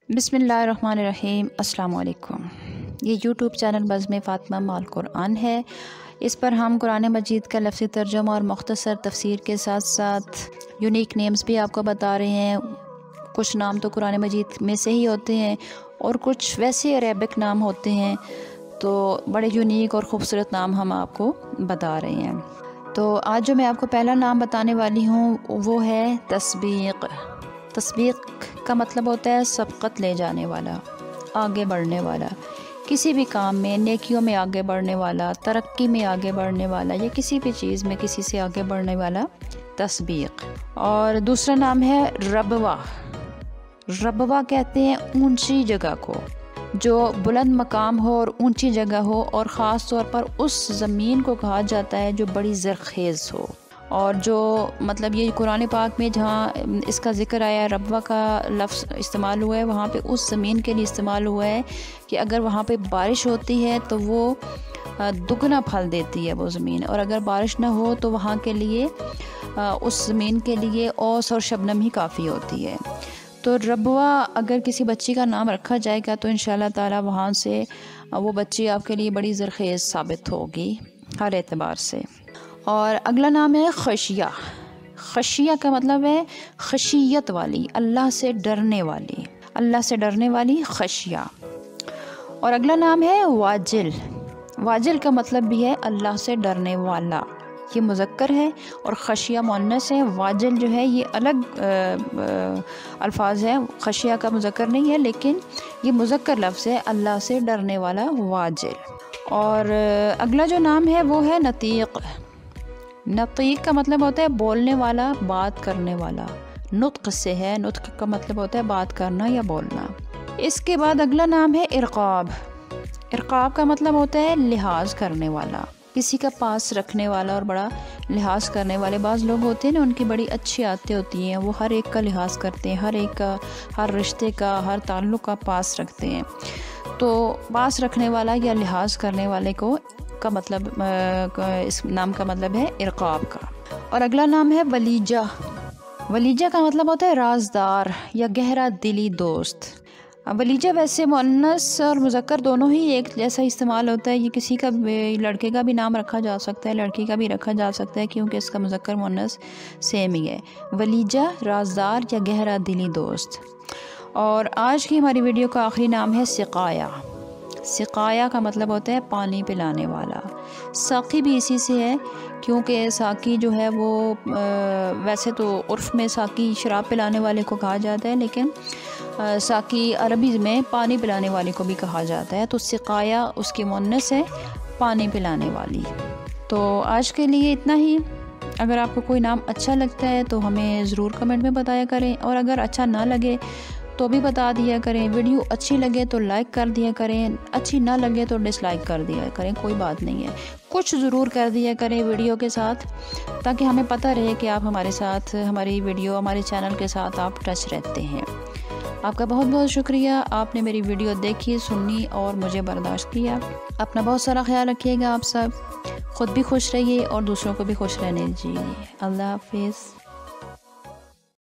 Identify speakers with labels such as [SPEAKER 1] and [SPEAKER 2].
[SPEAKER 1] बिस्मिल्लाहिर्रहमानिर्रहीम। अस्सलाम वालेकुम। ये यूट्यूब चैनल बज़्म फ़ातिमा माल कुरान है। इस पर हम कुरान मजीद का लफ्ज़ी तर्जुमा और मुख्तसर तफसीर के साथ साथ यूनिक नेम्स भी आपको बता रहे हैं। कुछ नाम तो कुरान मजीद में से ही होते हैं और कुछ वैसे अरेबिक नाम होते हैं, तो बड़े यूनिक और ख़ूबसूरत नाम हम आपको बता रहे हैं। तो आज जो मैं आपको पहला नाम बताने वाली हूँ वो है तस्बीक़। तस्बीक़ का मतलब होता है सबक़त ले जाने वाला, आगे बढ़ने वाला, किसी भी काम में, नेकियों में आगे बढ़ने वाला, तरक्की में आगे बढ़ने वाला या किसी भी चीज़ में किसी से आगे बढ़ने वाला तस्बीक़। और दूसरा नाम है रबवा। रबवा कहते हैं ऊंची जगह को, जो बुलंद मकाम हो और ऊंची जगह हो, और ख़ास तौर पर उस ज़मीन को कहा जाता है जो बड़ी ज़रख़ेज़ हो। और जो मतलब ये कुरान पाक में जहाँ इसका ज़िक्र आया है, रबवा का लफ्ज़ इस्तेमाल हुआ है, वहाँ पे उस ज़मीन के लिए इस्तेमाल हुआ है कि अगर वहाँ पे बारिश होती है तो वो दुगना फल देती है वो ज़मीन, और अगर बारिश ना हो तो वहाँ के लिए उस ज़मीन के लिए ओस और शबनम ही काफ़ी होती है। तो रबवा अगर किसी बच्ची का नाम रखा जाएगा तो इंशाअल्लाह ताला वहाँ से वो बच्ची आपके लिए बड़ी ज़रख़ेज़ साबित होगी हर एतबार से। और अगला नाम है खशिया। खशिया का मतलब है खशियत वाली, अल्लाह से डरने वाली, अल्लाह से डरने वाली खशिया। और अगला नाम है वाजिल। वाजिल का मतलब भी है अल्लाह से डरने वाला। ये मुज़क्कर है और खशिया मुअन्नस है। वाजिल जो है ये अलग अल्फाज है, खशिया का मुज़क्कर नहीं है, लेकिन ये मुज़क्कर लफ्ज़ है, अल्लाह से डरने वाला वाजिल। और अगला जो नाम है वो है नतीक़। नतीक़ का मतलब होता है बोलने वाला, बात करने वाला। नुत्क़ से है, नुत्क़ का मतलब होता है बात करना या बोलना। इसके बाद अगला नाम है इरक़ाब। इरक़ाब का मतलब होता है लिहाज करने वाला, किसी का पास रखने वाला और बड़ा लिहाज करने वाले। बाज़ लोग होते हैं ना, उनकी बड़ी अच्छी आदतें होती हैं, वो हर एक का लिहाज करते हैं, हर एक का, हर रिश्ते का, हर ताल्लुक़ का पास रखते हैं। तो पास रखने वाला या लिहाज करने वाले को का मतलब इस नाम का मतलब है इरक़ाब का। और अगला नाम है वलीजा। वलीजा का मतलब होता है राजदार या गहरा दिली दोस्त। वलीजा वैसे मुअन्नस और मुज़क्कर दोनों ही एक जैसा इस्तेमाल होता है। ये किसी का लड़के का भी नाम रखा जा सकता है, लड़की का भी रखा जा सकता है, क्योंकि इसका मुज़क्कर मुअन्नस सेम ही है। वलीजा राजदार या गहरा दिली दोस्त। और आज की हमारी वीडियो का आखिरी नाम है सिक़ाया। सिक़ाया का मतलब होता है पानी पिलाने वाला। साक़ी भी इसी से है, क्योंकि साक़ी जो है वो वैसे तो उर्फ़ में साक़ी शराब पिलाने वाले को कहा जाता है, लेकिन साक़ी अरबी में पानी पिलाने वाले को भी कहा जाता है। तो सिक़ाया उसकी मुअन्नस है, पानी पिलाने वाली। तो आज के लिए इतना ही। अगर आपको कोई नाम अच्छा लगता है तो हमें ज़रूर कमेंट में बताया करें, और अगर अच्छा ना लगे तो भी बता दिया करें। वीडियो अच्छी लगे तो लाइक कर दिया करें, अच्छी ना लगे तो डिसलाइक कर दिया करें, कोई बात नहीं है। कुछ ज़रूर कर दिया करें वीडियो के साथ, ताकि हमें पता रहे कि आप हमारे साथ, हमारी वीडियो, हमारे चैनल के साथ आप टच रहते हैं। आपका बहुत बहुत शुक्रिया, आपने मेरी वीडियो देखी, सुनी और मुझे बर्दाश्त किया। अपना बहुत सारा ख्याल रखिएगा। आप सब ख़ुद भी खुश रहिए और दूसरों को भी खुश रहने दीजिए। अल्लाह हाफ़िज़।